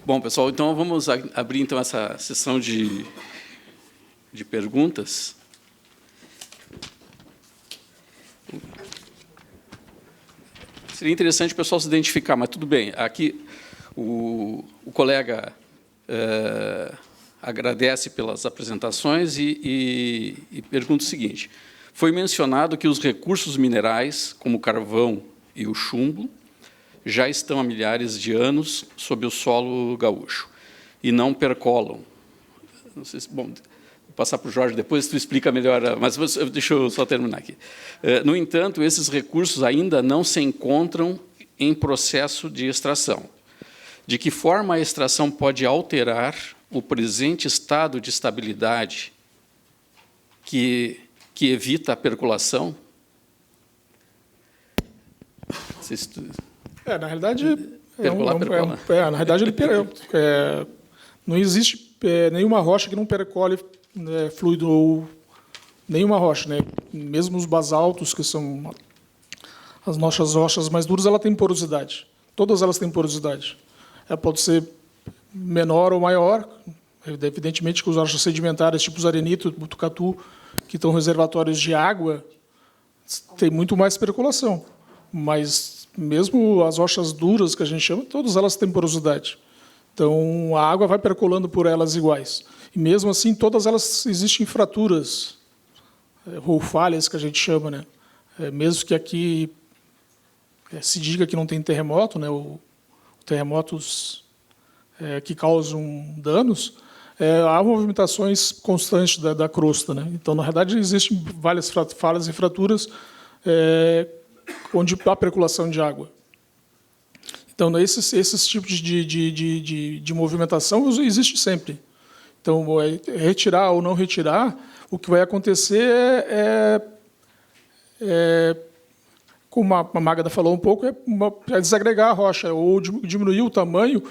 Bom, pessoal, então vamos abrir então essa sessão de perguntas. Seria interessante o pessoal se identificar, mas tudo bem. Aqui o colega agradece pelas apresentações e pergunta o seguinte: foi mencionado que os recursos minerais, como o carvão e o chumbo, já estão há milhares de anos sob o solo gaúcho e não percolam. Não sei se, bom, vou passar para o Jorge depois, tu explica melhor, mas deixa eu só terminar aqui. No entanto, esses recursos ainda não se encontram em processo de extração. De que forma a extração pode alterar o presente estado de estabilidade que evita a percolação? Na realidade, na realidade não existe nenhuma rocha que não percole fluido, ou nenhuma rocha, né? Mesmo os basaltos, que são as nossas rochas mais duras, ela tem porosidade. Todas elas têm porosidade. Ela pode ser menor ou maior. Evidentemente que os rochas sedimentares, tipo os arenito, butucatu, que estão reservatórios de água, tem muito mais percolação. Mas mesmo as rochas duras, que a gente chama, todas elas têm porosidade. Então, a água vai percolando por elas iguais. E, mesmo assim, todas elas existem fraturas, ou falhas, que a gente chama, né? Mesmo que aqui se diga que não tem terremoto, né? Terremotos que causam danos, há movimentações constantes da crosta, né? Então, na verdade, existem várias falhas e fraturas onde há percolação de água. Então, esses tipos de movimentação existem sempre. Então, retirar ou não retirar, o que vai acontecer como a Magda falou um pouco, é desagregar a rocha ou diminuir o tamanho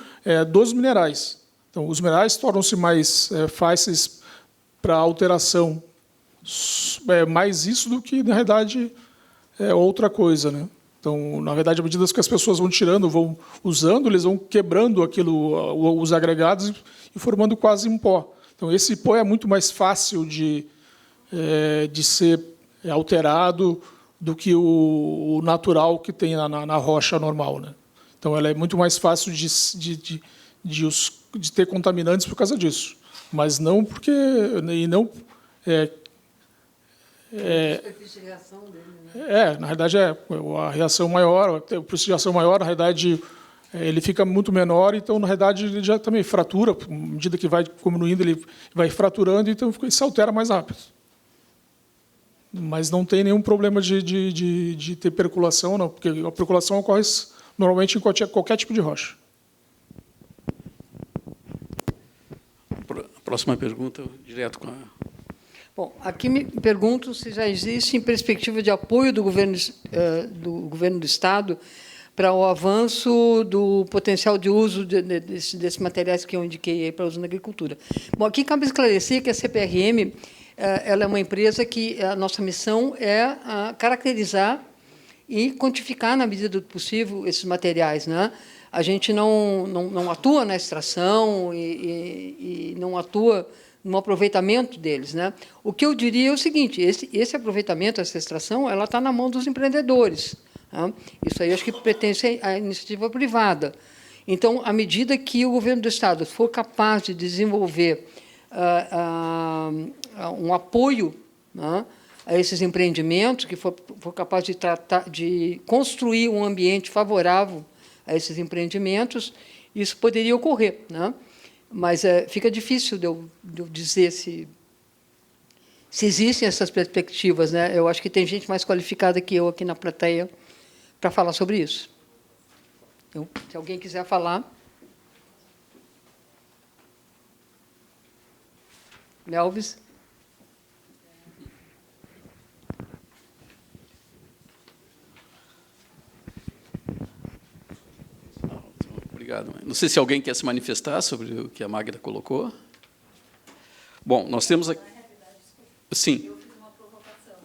dos minerais. Então, os minerais tornam-se mais fáceis para alteração. Mais isso do que, na realidade, outra coisa, né? Então, na verdade, à medida que as pessoas vão tirando, vão usando, eles vão quebrando os agregados e formando quase um pó. Então, esse pó é muito mais fácil de ser alterado do que o natural que tem na rocha normal, né? Então, ela é muito mais fácil de ter contaminantes por causa disso, mas não porque na realidade, a reação maior, o processo de reação maior, na realidade, ele fica muito menor, então, na realidade, ele já também fratura, à medida que vai diminuindo, ele vai fraturando, então ele se altera mais rápido. Mas não tem nenhum problema de ter percolação, não, porque a percolação ocorre normalmente em qualquer tipo de rocha. Próxima pergunta, direto com a... Bom, aqui me pergunto se já existe perspectiva de apoio do governo do Estado para o avanço do potencial de uso desses materiais que eu indiquei aí para uso na agricultura. Bom, aqui cabe esclarecer que a CPRM ela é uma empresa que a nossa missão é caracterizar e quantificar, na medida do possível, esses materiais, né? A gente não atua na extração e não atua no aproveitamento deles, né? O que eu diria é o seguinte: esse aproveitamento, essa extração, ela está na mão dos empreendedores, né? Isso aí acho que pertence à iniciativa privada. Então, à medida que o governo do Estado for capaz de desenvolver um apoio, né, a esses empreendimentos, que for capaz de construir um ambiente favorável a esses empreendimentos, isso poderia ocorrer, né? Mas fica difícil de eu dizer se existem essas perspectivas, né? Eu acho que tem gente mais qualificada que eu aqui na plateia para falar sobre isso. Então, se alguém quiser falar. Melvis? Obrigado. Não sei se alguém quer se manifestar sobre o que a Magda colocou. Bom, nós temos aqui... Sim. Eu fiz uma provocação.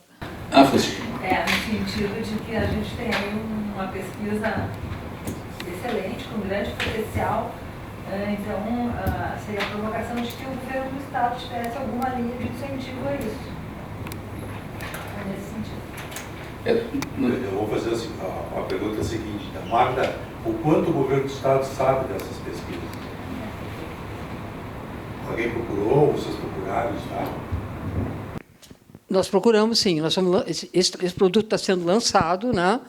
Fez. No sentido de que a gente tem aí uma pesquisa excelente, com grande potencial, Então, seria a provocação de que o governo do Estado tivesse alguma linha de incentivo a isso. Nesse sentido. Eu vou fazer assim, uma pergunta seguinte. Magda, o quanto o governo do Estado sabe dessas pesquisas? Alguém procurou? Vocês procuraram o Estado? Nós procuramos, sim. Esse produto está sendo lançado, né?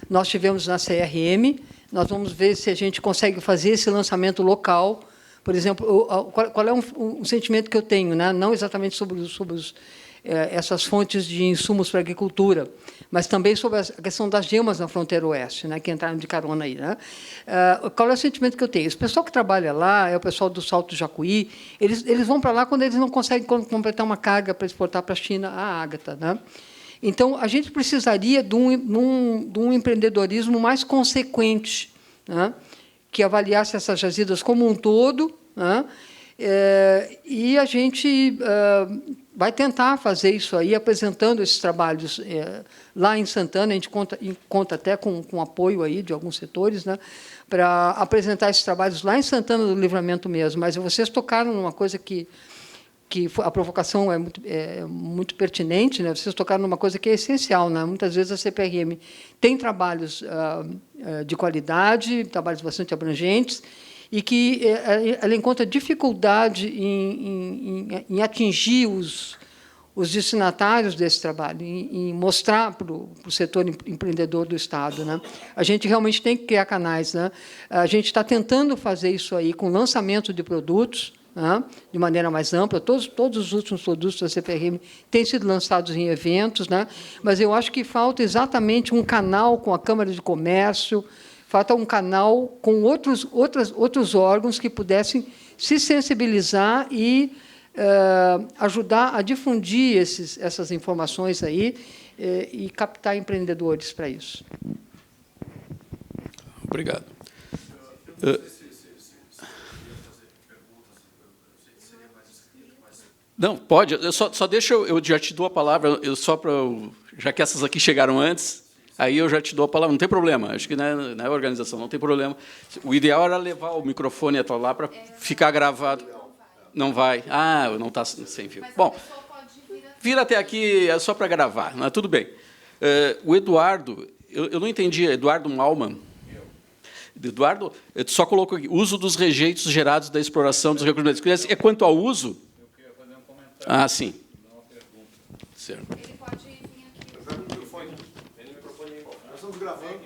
Nós tivemos na CRM. Nós vamos ver se a gente consegue fazer esse lançamento local. Por exemplo, qual é um sentimento que eu tenho, né? Não exatamente sobre essas fontes de insumos para a agricultura, mas também sobre a questão das gemas na fronteira oeste, né, que entraram de carona aí. Né? Qual é o sentimento que eu tenho? Esse pessoal que trabalha lá, é o pessoal do Salto Jacuí, eles vão para lá quando eles não conseguem completar uma carga para exportar para a China a ágata. Né? Então, a gente precisaria de um empreendedorismo mais consequente, né, que avaliasse essas jazidas como um todo, né, e a gente vai tentar fazer isso aí, apresentando esses trabalhos lá em Santana. A gente conta até com apoio aí de alguns setores, né, para apresentar esses trabalhos lá em Santana do Livramento mesmo. Mas vocês tocaram numa coisa que a provocação é muito pertinente, né? Vocês tocaram numa coisa que é essencial, né? Muitas vezes a CPRM tem trabalhos de qualidade, trabalhos bastante abrangentes, e que ela encontra dificuldade em atingir os destinatários desse trabalho, em mostrar para o setor empreendedor do Estado. Né? A gente realmente tem que criar canais. Né? A gente está tentando fazer isso aí com lançamento de produtos, né, de maneira mais ampla. Todos os últimos produtos da CPRM têm sido lançados em eventos, né, mas eu acho que falta exatamente um canal com a Câmara de Comércio, falta um canal com outros órgãos que pudessem se sensibilizar e ajudar a difundir essas informações aí e captar empreendedores para isso. Obrigado. Não, pode. Só deixa eu já te dou a palavra, já que essas aqui chegaram antes, aí eu já te dou a palavra. Não tem problema, acho que na organização não tem problema. O ideal era levar o microfone até lá para ficar gravado. Não vai. Não está sem fio. Bom, vir até aqui é só para gravar, mas tudo bem. O Eduardo, eu não entendi, Eduardo Malman. Eduardo, eu só colocou aqui, uso dos rejeitos gerados da exploração dos recursos naturais. É quanto ao uso? Sim. Certo. Ele pode vir aqui. Eu pego o microfone. Tem o microfone aí. Nós estamos gravando.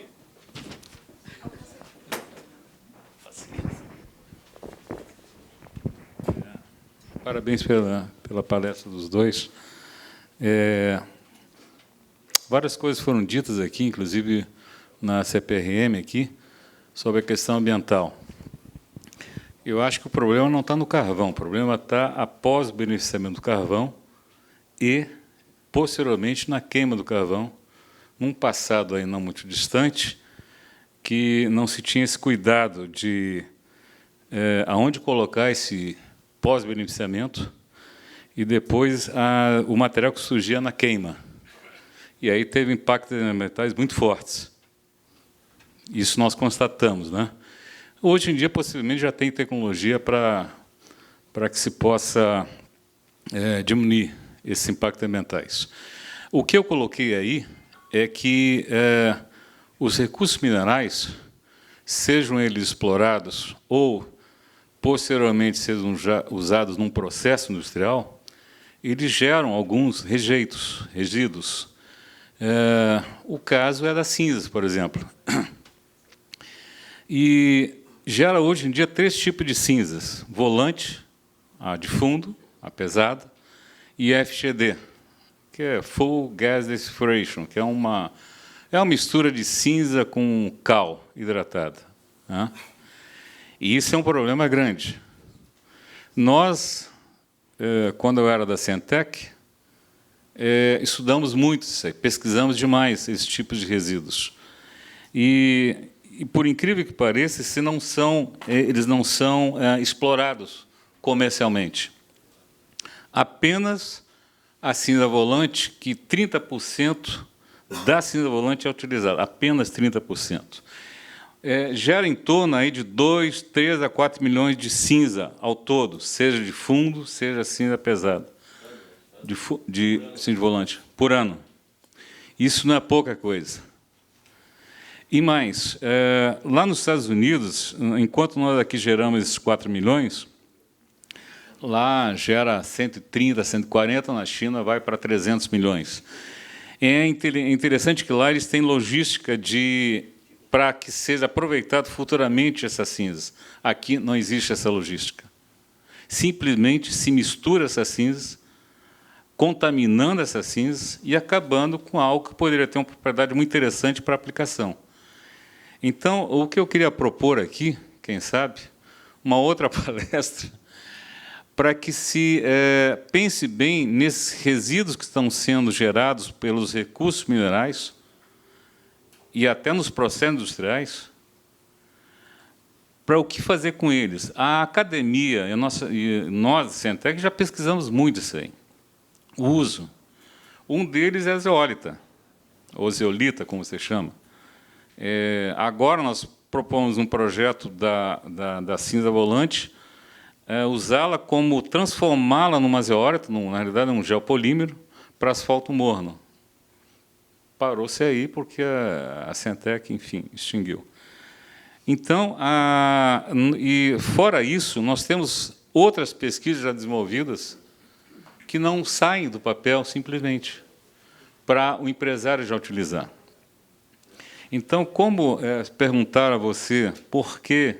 Parabéns pela palestra dos dois. Várias coisas foram ditas aqui, inclusive na CPRM, aqui, sobre a questão ambiental. Eu acho que o problema não está no carvão, o problema está após o beneficiamento do carvão e, posteriormente, na queima do carvão, num passado aí não muito distante, que não se tinha esse cuidado de aonde colocar esse pós-beneficiamento e depois o material que surgia na queima. E aí teve impactos ambientais muito fortes. Isso nós constatamos, né? Hoje em dia, possivelmente, já tem tecnologia para que se possa diminuir esses impactos ambientais. O que eu coloquei aí é que os recursos minerais, sejam eles explorados ou, posteriormente, sejam usados num processo industrial, eles geram alguns resíduos. O caso é das cinzas, por exemplo. E gera, hoje em dia, 3 tipos de cinzas. Volante, a de fundo, a pesada, e FGD, que é Full Gas Desiccation, que é uma mistura de cinza com cal hidratado. Né? E isso é um problema grande. Nós, quando eu era da Centec, estudamos muito isso aí, pesquisamos demais esses tipos de resíduos. E por incrível que pareça, eles não são explorados comercialmente. Apenas a cinza volante, que 30% da cinza volante é utilizada, apenas 30%. gera em torno aí de 2, 3 a 4 milhões de cinza ao todo, seja de fundo, seja cinza pesada, de cinza de volante, por ano. Isso não é pouca coisa. E mais, lá nos Estados Unidos, enquanto nós aqui geramos esses 4 milhões, lá gera 130, 140, na China vai para 300 milhões. É interessante que lá eles têm logística para que seja aproveitado futuramente essas cinzas. Aqui não existe essa logística. Simplesmente se mistura essas cinzas, contaminando essas cinzas e acabando com algo que poderia ter uma propriedade muito interessante para a aplicação. Então, o que eu queria propor aqui, quem sabe, uma outra palestra, para que se pense bem nesses resíduos que estão sendo gerados pelos recursos minerais e até nos processos industriais, para o que fazer com eles. A academia e nós, Centec, já pesquisamos muito isso aí. O uso. Um deles é a zeólita, ou zeolita, como você chama. Agora nós propomos um projeto da cinza volante, usá-la como, transformá-la numa zeólita, na realidade é um geopolímero, para asfalto morno. Parou-se aí porque a Centec, enfim, extinguiu. Então, e fora isso, nós temos outras pesquisas já desenvolvidas que não saem do papel simplesmente para o empresário já utilizar. Então, como perguntaram a você por que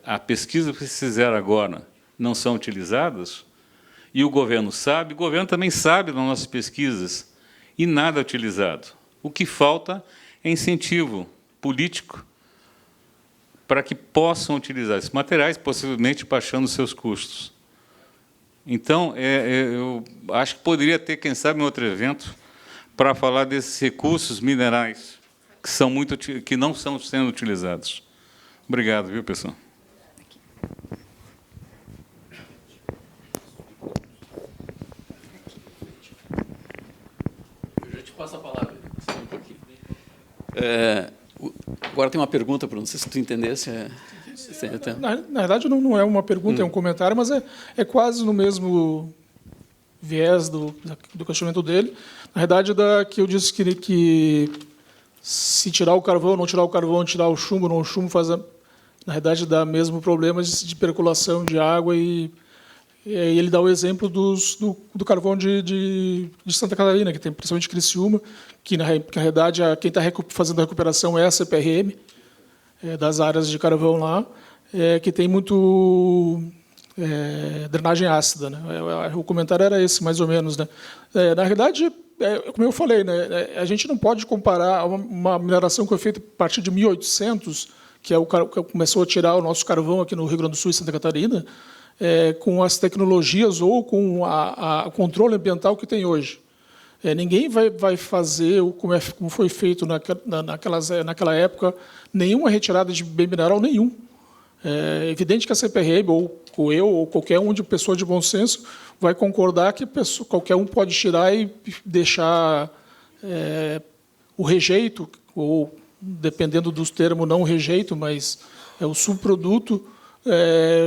a pesquisa que vocês fizeram agora não são utilizadas, e o governo sabe, o governo também sabe das nossas pesquisas, e nada é utilizado. O que falta é incentivo político para que possam utilizar esses materiais, possivelmente baixando seus custos. Então, eu acho que poderia ter, quem sabe, um outro evento para falar desses recursos minerais que não estão sendo utilizados. Obrigado, viu, pessoal? Eu já te passo a palavra. Um pouquinho. Agora tem uma pergunta, Bruno, não sei se tu entendesse. Na verdade, não é uma pergunta, é um comentário, mas é quase no mesmo viés do questionamento dele. Na verdade, que eu disse que se tirar o carvão, não tirar o carvão, tirar o chumbo, não o chumbo, na verdade, dá mesmo problema de percolação de água. E ele dá o exemplo do carvão de Santa Catarina, que tem principalmente Criciúma, que, na realidade, quem está fazendo a recuperação é a CPRM, das áreas de carvão lá, que tem muito drenagem ácida, né? O comentário era esse, mais ou menos, né? Na realidade, como eu falei, né, a gente não pode comparar uma mineração que foi feita a partir de 1800, que começou a tirar o nosso carvão aqui no Rio Grande do Sul e Santa Catarina, com as tecnologias ou com o controle ambiental que tem hoje. Ninguém vai fazer como foi feito naquela época, nenhuma retirada de bem mineral nenhum. É evidente que a CPRM, ou eu, ou qualquer um de pessoa de bom senso, vai concordar que qualquer um pode tirar e deixar o rejeito, ou, dependendo dos termos, não o rejeito, mas o subproduto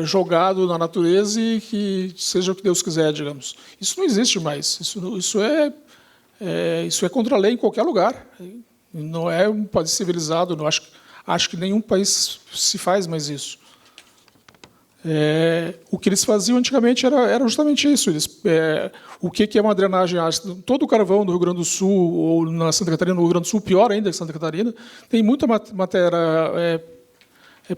jogado na natureza e que seja o que Deus quiser, digamos. Isso não existe mais. Isso é contra a lei em qualquer lugar. Não é um país civilizado. Não acho que nenhum país se faz mais isso. O que eles faziam antigamente era justamente isso. O que é uma drenagem ácida? Todo o carvão do Rio Grande do Sul, ou na Santa Catarina, no Rio Grande do Sul, pior ainda que Santa Catarina, tem muita matéria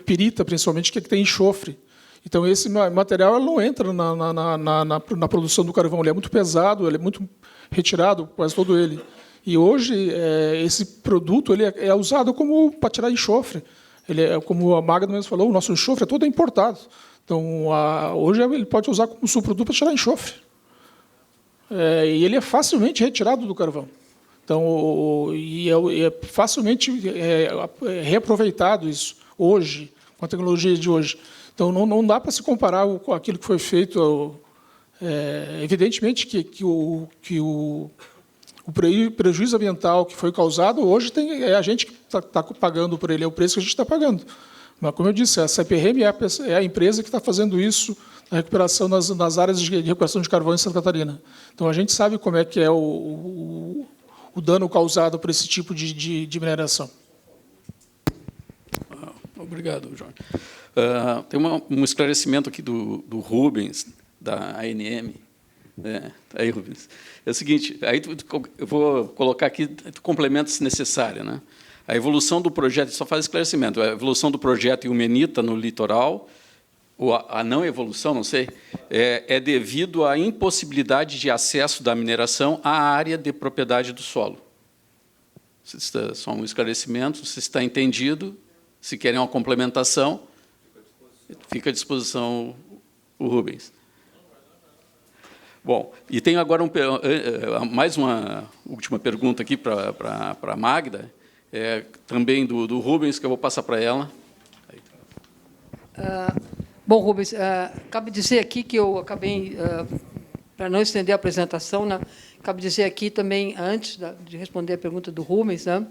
pirita, principalmente, que tem enxofre. Então, esse material não entra na produção do carvão. Ele é muito pesado, ele é muito retirado, quase todo ele. E hoje, esse produto ele é usado para tirar enxofre. Como a Magda mesmo falou, o nosso enxofre é todo importado. Então, hoje ele pode usar como subproduto para tirar enxofre. E ele é facilmente retirado do carvão. Então, é facilmente reaproveitado isso hoje, com a tecnologia de hoje. Então, não dá para se comparar com aquilo que foi feito. Evidentemente que o O prejuízo ambiental que foi causado, hoje é a gente que está pagando por ele, é o preço que a gente está pagando. Mas, como eu disse, a CPRM é a empresa que está fazendo isso, a recuperação nas áreas de recuperação de carvão em Santa Catarina. Então, a gente sabe como é que é o dano causado por esse tipo de mineração. Obrigado, Jorge. Tem um esclarecimento aqui do Rubens, da ANM. Aí, Rubens. É o seguinte, aí eu vou colocar aqui, tu complementa se necessário, né? A evolução do projeto, só faz esclarecimento, a evolução do projeto Ilmenita no litoral, ou a não evolução, não sei, é devido à impossibilidade de acesso da mineração à área de propriedade do solo. Só um esclarecimento, se está entendido, se querem uma complementação, fica à disposição o Rubens. Bom, e tenho agora mais uma última pergunta aqui para a Magda, também do Rubens, que eu vou passar para ela. Bom, Rubens, cabe dizer aqui que eu acabei, para não estender a apresentação, né, cabe dizer aqui também, antes de responder a pergunta do Rubens, né,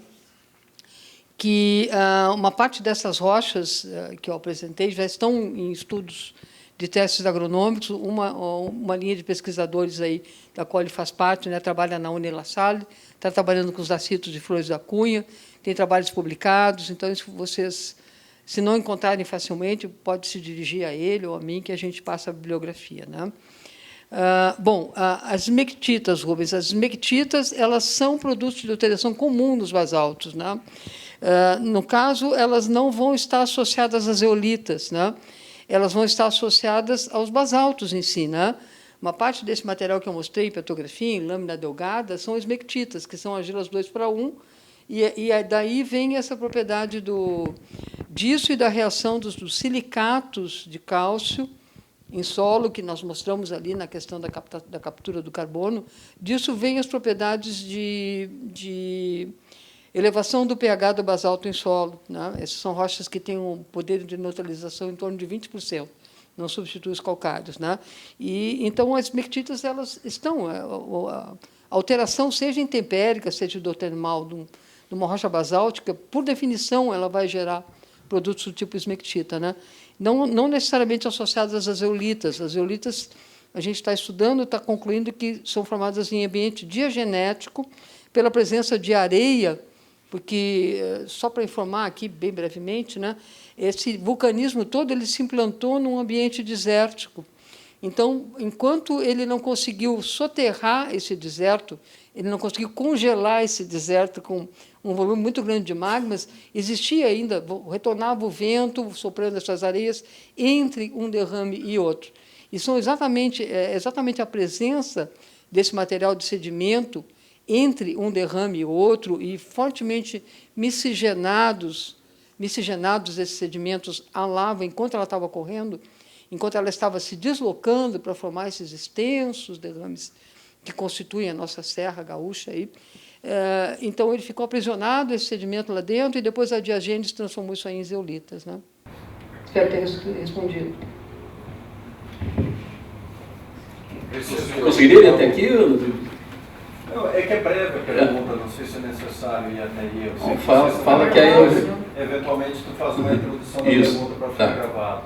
que uma parte dessas rochas que eu apresentei já estão em estudos de testes agronômicos, uma linha de pesquisadores aí, da qual ele faz parte, né, trabalha na Unilassalle, está trabalhando com os dacitos de Flores da Cunha, tem trabalhos publicados, então, se vocês, se não encontrarem facilmente, pode se dirigir a ele ou a mim, que a gente passa a bibliografia, né? Bom, as smectitas, Rubens, as smectitas, elas são produtos de alteração comum nos basaltos, né? No caso, elas não vão estar associadas às zeolitas, né? Elas vão estar associadas aos basaltos em si, né? Uma parte desse material que eu mostrei em petrografia, em lâmina delgada, são esmectitas, que são argilas 2:1, e daí vem essa propriedade disso e da reação dos silicatos de cálcio em solo, que nós mostramos ali na questão da captura do carbono. Disso vem as propriedades de elevação do pH do basalto em solo, né? Essas são rochas que têm um poder de neutralização em torno de 20%, não substitui os calcários, né? E então as smectitas, elas estão, a alteração, seja intempérica, seja hidrotermal, de uma rocha basáltica, por definição, ela vai gerar produtos do tipo smectita, né? Não necessariamente associadas às zeolitas. As zeolitas, a gente está estudando, está concluindo que são formadas em ambiente diagenético, pela presença de areia, porque, só para informar aqui bem brevemente, né, esse vulcanismo todo ele se implantou num ambiente desértico. Então, enquanto ele não conseguiu soterrar esse deserto, ele não conseguiu congelar esse deserto com um volume muito grande de magmas, existia ainda, retornava o vento soprando essas areias entre um derrame e outro. E são exatamente a presença desse material de sedimento entre um derrame e outro, e fortemente miscigenados esses sedimentos à lava enquanto ela estava correndo, enquanto ela estava se deslocando para formar esses extensos derrames que constituem a nossa Serra Gaúcha. Aí. Então, ele ficou aprisionado, esse sedimento lá dentro, e depois a diagênese transformou isso aí em zeolitas, né? Espero ter respondido. Conseguiria ler até aqui? Não, é que é breve a pergunta, não sei se é necessário ir até aí. Fala que aí eventualmente tu faz uma introdução da pergunta para ficar gravado.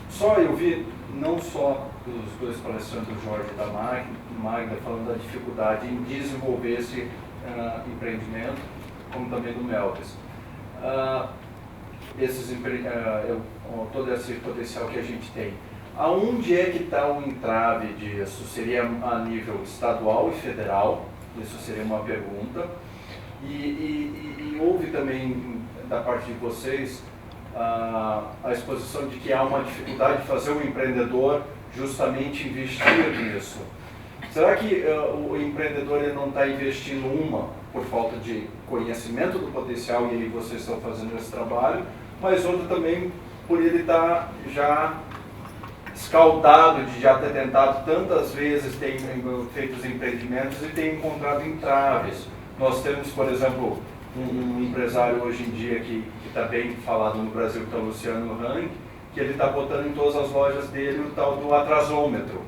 Só eu vi, não só dos dois palestrantes, do Jorge e da Magda, falando da dificuldade em desenvolver esse empreendimento, como também do Melvis. Todo esse potencial que a gente tem. Aonde é que está o entrave disso? Seria a nível estadual e federal? Isso seria uma pergunta. E houve também, da parte de vocês, a exposição de que há uma dificuldade de fazer o empreendedor justamente investir nisso. Será que o empreendedor ele não está investindo por falta de conhecimento do potencial, e aí vocês estão fazendo esse trabalho, mas outra também por ele estar já escaldado de já ter tentado tantas vezes, ter feito os empreendimentos e ter encontrado entraves. Nós temos, por exemplo, um empresário hoje em dia que está bem falado no Brasil, que é o Luciano Hang, que ele está botando em todas as lojas dele o tal do atrasômetro.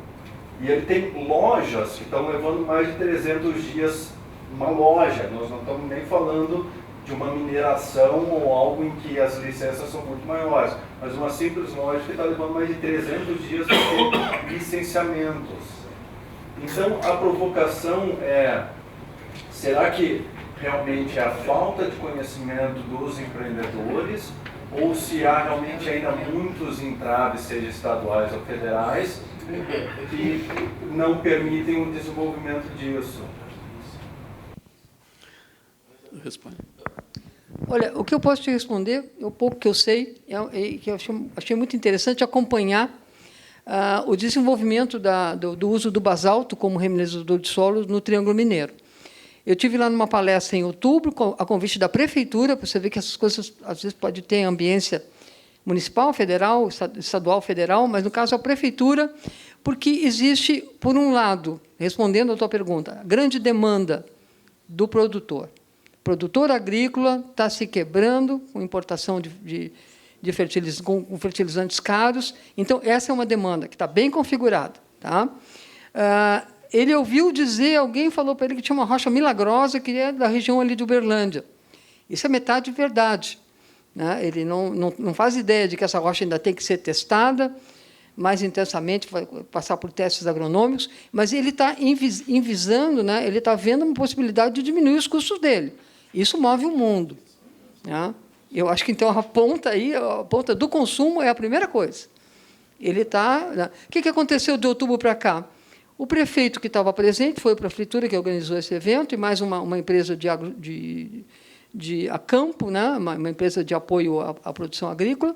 E ele tem lojas que estão levando mais de 300 dias, uma loja, nós não estamos nem falando de uma mineração ou algo em que as licenças são muito maiores, mas uma simples loja que está levando mais de 300 dias para ter licenciamentos. Então, a provocação é, será que realmente é a falta de conhecimento dos empreendedores, ou se há realmente ainda muitos entraves, seja estaduais ou federais, que não permitem o desenvolvimento disso? Responde. Olha, o que eu posso te responder, o pouco que eu sei, que eu achei muito interessante acompanhar o desenvolvimento do uso do basalto como remineralizador de solos no Triângulo Mineiro. Eu tive lá numa palestra em outubro, a convite da prefeitura, para você ver que essas coisas, às vezes, pode ter ambiência municipal, federal, estadual, federal, mas, no caso, a prefeitura, porque existe, por um lado, respondendo à tua pergunta, a grande demanda do produtor. O produtor agrícola está se quebrando com importação de fertilizantes caros. Então, essa é uma demanda que está bem configurada. Tá? Ele ouviu dizer, alguém falou para ele que tinha uma rocha milagrosa que é da região ali de Uberlândia. Isso é metade verdade. Né? Ele não faz ideia de que essa rocha ainda tem que ser testada mais intensamente, vai passar por testes agronômicos, mas ele está envisando, né? Ele está vendo uma possibilidade de diminuir os custos dele. Isso move o mundo. Né? Eu acho que, então, a ponta do consumo é a primeira coisa. Ele está... Né? O que aconteceu de outubro para cá? O prefeito que estava presente, foi a prefeitura que organizou esse evento, e mais uma empresa de Acampo, né? Uma empresa de apoio à produção agrícola.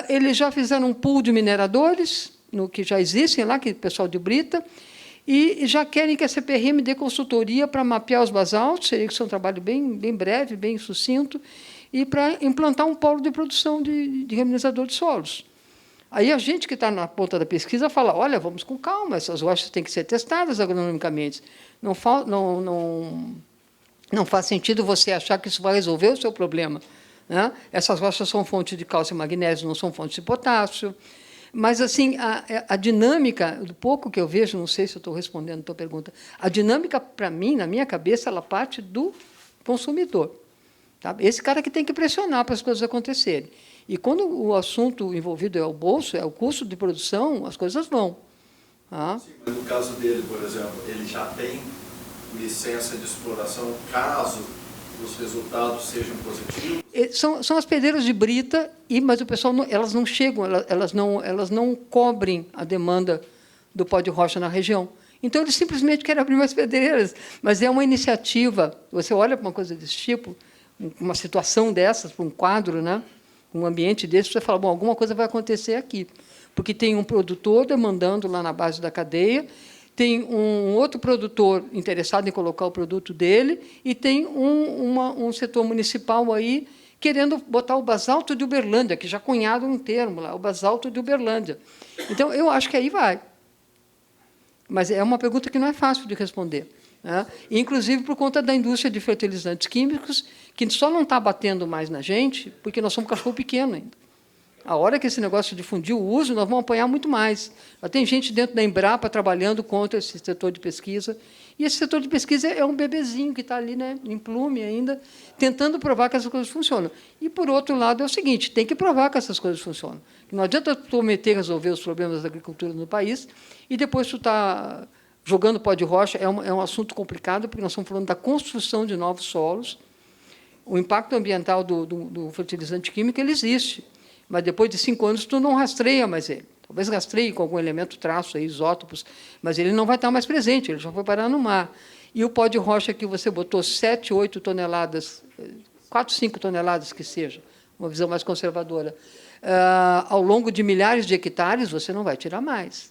Eles já fizeram um pool de mineradores, no que já existem lá, que é o pessoal de Brita, e já querem que a CPRM dê consultoria para mapear os basaltos, seria que isso é um trabalho bem breve, bem sucinto, e para implantar um polo de produção de remineralizador de solos. Aí a gente que está na ponta da pesquisa fala, olha, vamos com calma, essas rochas têm que ser testadas agronomicamente. Não faz sentido você achar que isso vai resolver o seu problema. Né? Essas rochas são fonte de cálcio e magnésio, não são fonte de potássio. Mas, assim, a dinâmica, do pouco que eu vejo, não sei se eu estou respondendo a tua pergunta, a dinâmica, para mim, na minha cabeça, ela parte do consumidor. Tá? Esse cara que tem que pressionar para as coisas acontecerem. E, quando o assunto envolvido é o bolso, é o custo de produção, as coisas vão. Tá? Sim, mas no caso dele, por exemplo, ele já tem licença de exploração caso os resultados sejam positivos? São as pedreiras de brita, mas o pessoal elas não chegam, elas não cobrem a demanda do pó de rocha na região. Então, eles simplesmente querem abrir mais pedreiras. Mas é uma iniciativa. Você olha para uma coisa desse tipo, uma situação dessas, para um quadro, né, um ambiente desse, você fala, bom, alguma coisa vai acontecer aqui. Porque tem um produtor demandando lá na base da cadeia, tem um outro produtor interessado em colocar o produto dele e tem um setor municipal aí querendo botar o basalto de Uberlândia, que já cunharam um termo lá, o basalto de Uberlândia. Então, eu acho que aí vai. Mas é uma pergunta que não é fácil de responder. Né? Inclusive por conta da indústria de fertilizantes químicos, que só não está batendo mais na gente, porque nós somos cachorro pequeno ainda. A hora que esse negócio difundir o uso, nós vamos apanhar muito mais. Já tem gente dentro da Embrapa trabalhando contra esse setor de pesquisa. E esse setor de pesquisa é um bebezinho que está ali, né, em plume ainda, tentando provar que essas coisas funcionam. E, por outro lado, é o seguinte, tem que provar que essas coisas funcionam. Não adianta tu prometer resolver os problemas da agricultura no país e depois tu está jogando pó de rocha. É um assunto complicado, porque nós estamos falando da construção de novos solos. O impacto ambiental do fertilizante químico ele existe. Mas, depois de 5 anos, tu não rastreia mais ele. Talvez rastreie com algum elemento traço, aí, isótopos, mas ele não vai estar mais presente, ele já foi parar no mar. E o pó de rocha que você botou 7, 8 toneladas, 4, 5 toneladas que seja, uma visão mais conservadora, ao longo de milhares de hectares, você não vai tirar mais.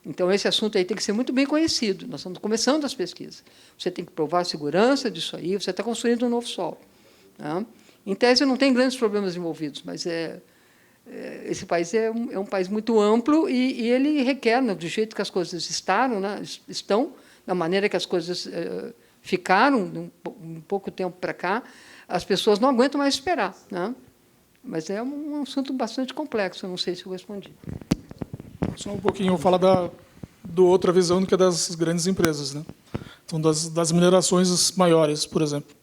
Então, esse assunto aí tem que ser muito bem conhecido. Nós estamos começando as pesquisas. Você tem que provar a segurança disso aí, você está construindo um novo solo. Tá? Em tese, não tem grandes problemas envolvidos, mas esse país é um país muito amplo e ele requer, né, do jeito que as coisas estão, da maneira que as coisas ficaram, um pouco tempo para cá, as pessoas não aguentam mais esperar. Né? Mas é um assunto bastante complexo, eu não sei se eu respondi. Só um pouquinho, eu vou falar dou outra visão do que a das grandes empresas, né? Então, das minerações maiores, por exemplo.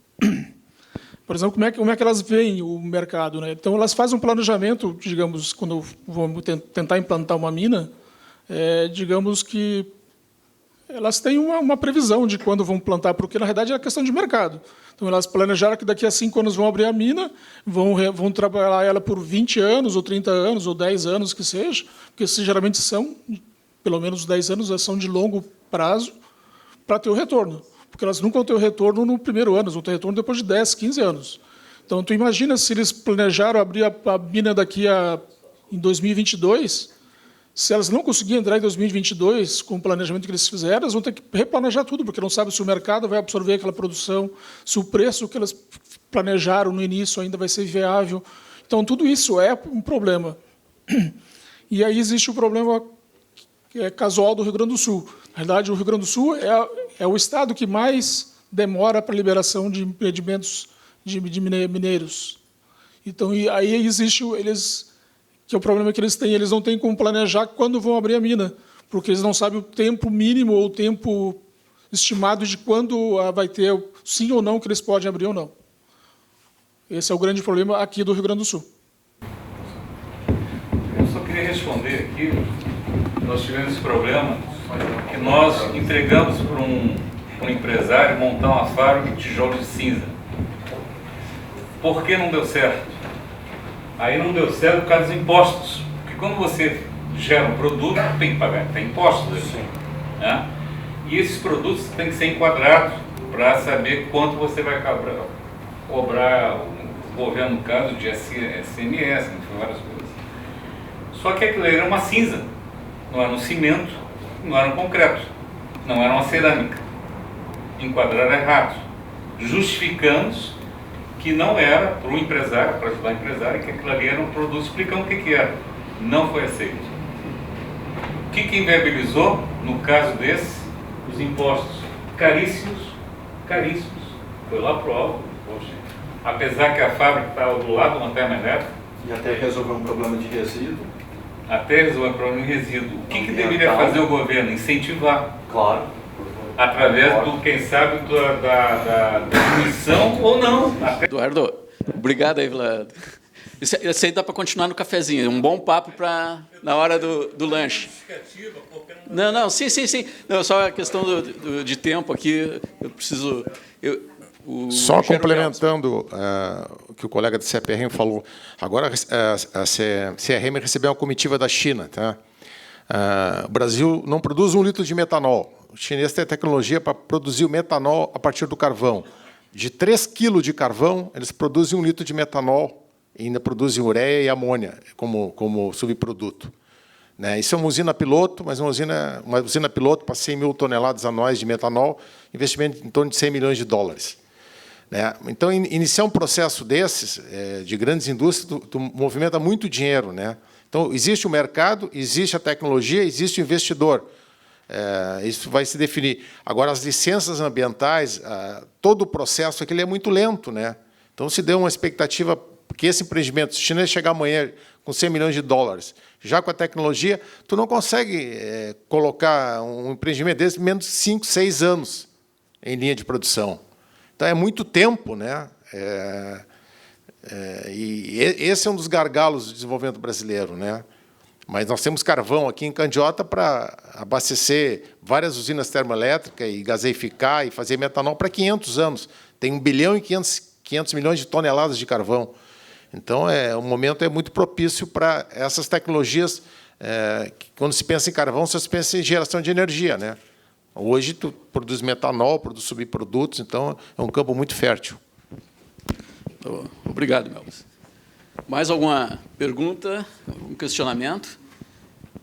Por exemplo, como é que elas veem o mercado, né? Então, elas fazem um planejamento, digamos, quando vão tentar implantar uma mina, digamos que elas têm uma previsão de quando vão plantar, porque, na realidade, é questão de mercado. Então, elas planejaram que daqui a 5 anos vão abrir a mina, vão trabalhar ela por 20 anos, ou 30 anos, ou 10 anos, que seja, porque geralmente são, pelo menos 10 anos, são de longo prazo, para ter o retorno. Porque elas nunca vão ter o retorno no primeiro ano, elas vão ter retorno depois de 10, 15 anos. Então, tu imagina se eles planejaram abrir a mina em 2022, se elas não conseguirem entrar em 2022 com o planejamento que eles fizeram, elas vão ter que replanejar tudo, porque não sabem se o mercado vai absorver aquela produção, se o preço que elas planejaram no início ainda vai ser viável. Então, tudo isso é um problema. E aí existe o problema casual do Rio Grande do Sul. Na verdade, o Rio Grande do Sul é o estado que mais demora para a liberação de empreendimentos de mineiros. Então, aí existe que é o problema que eles têm. Eles não têm como planejar quando vão abrir a mina, porque eles não sabem o tempo mínimo ou o tempo estimado de quando vai ter sim ou não que eles podem abrir ou não. Esse é o grande problema aqui do Rio Grande do Sul. Eu só queria responder aqui. Nós tivemos esse problema que nós entregamos para um empresário montar uma fábrica de tijolos de cinza. Por que não deu certo? Aí não deu certo por causa dos impostos. Porque quando você gera um produto, tem que pagar, tem impostos. Né? E esses produtos têm que ser enquadrados para saber quanto você vai cobrar o governo, no caso de SMS, enfim, várias coisas. Só que aquilo era uma cinza, não era um cimento, não era um concreto, não era uma cerâmica. Enquadraram errado, justificando que não era para o empresário, para ajudar o empresário, que aquilo ali era um produto, explicando o que era. Não foi aceito. O que inviabilizou, no caso desse, os impostos caríssimos, caríssimos. Foi lá para o alto, poxa. Apesar que a fábrica estava do lado de uma termoelétrica. E até resolver um problema de resíduo. Até resolver um problema de resíduo. O que deveria fazer o governo? Incentivar. Claro. Através do, quem sabe, da diminuição ou não. Eduardo, obrigado aí, Vlad. Isso aí dá para continuar no cafezinho. É um bom papo na hora do lanche. Não, sim. Não, só a questão de tempo aqui. Eu preciso... Só complementando o que o colega do CPRM falou. Agora, a CRM recebeu uma comitiva da China. Tá? O Brasil não produz 1 litro de metanol. O chinês tem tecnologia para produzir o metanol a partir do carvão. De 3 quilos de carvão, eles produzem 1 litro de metanol e ainda produzem ureia e amônia como subproduto. Né? Isso é uma usina piloto, mas uma usina piloto para 100 mil toneladas anuais de metanol, investimento em torno de 100 milhões de dólares. Né? Então, iniciar um processo desses, de grandes indústrias, tu movimenta muito dinheiro. Né? Então, existe o mercado, existe a tecnologia, existe o investidor. Isso vai se definir. Agora, as licenças ambientais, todo o processo aqui é muito lento. Né? Então, se deu uma expectativa que esse empreendimento, se o chinês chegar amanhã com 100 milhões de dólares, já com a tecnologia, tu não consegue colocar um empreendimento desse em menos de 5, 6 anos em linha de produção. Então, é muito tempo. Né? E esse é um dos gargalos do desenvolvimento brasileiro. Né? Mas nós temos carvão aqui em Candiota para abastecer várias usinas termoelétricas e gaseificar e fazer metanol para 500 anos. Tem 1 bilhão e 500 milhões de toneladas de carvão. Então, o momento é muito propício para essas tecnologias. Quando se pensa em carvão, você pensa em geração de energia. Né? Hoje, tu produz metanol, produz subprodutos, então é um campo muito fértil. Obrigado, Melvas. Mais alguma pergunta, algum questionamento?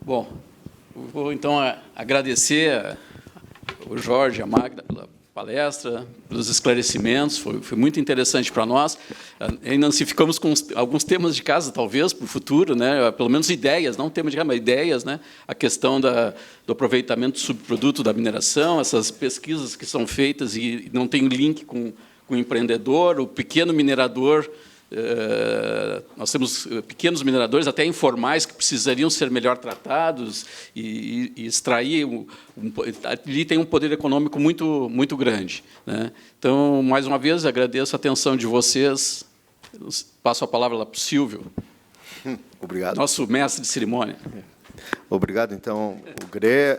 Bom, vou então agradecer ao Jorge e à Magda pela palestra, pelos esclarecimentos, foi muito interessante para nós. Ainda ficamos com alguns temas de casa, talvez, para o futuro, né? Pelo menos ideias, não temas de casa, mas ideias, né? A questão do aproveitamento do subproduto da mineração, essas pesquisas que são feitas e não tem link com o empreendedor, o pequeno minerador nós temos pequenos mineradores, até informais, que precisariam ser melhor tratados e extrair. Ali tem um poder econômico muito grande, né? Então, mais uma vez, agradeço a atenção de vocês. Passo a palavra lá para o Silvio. Obrigado. Nosso mestre de cerimônia. Obrigado, então, o GRE.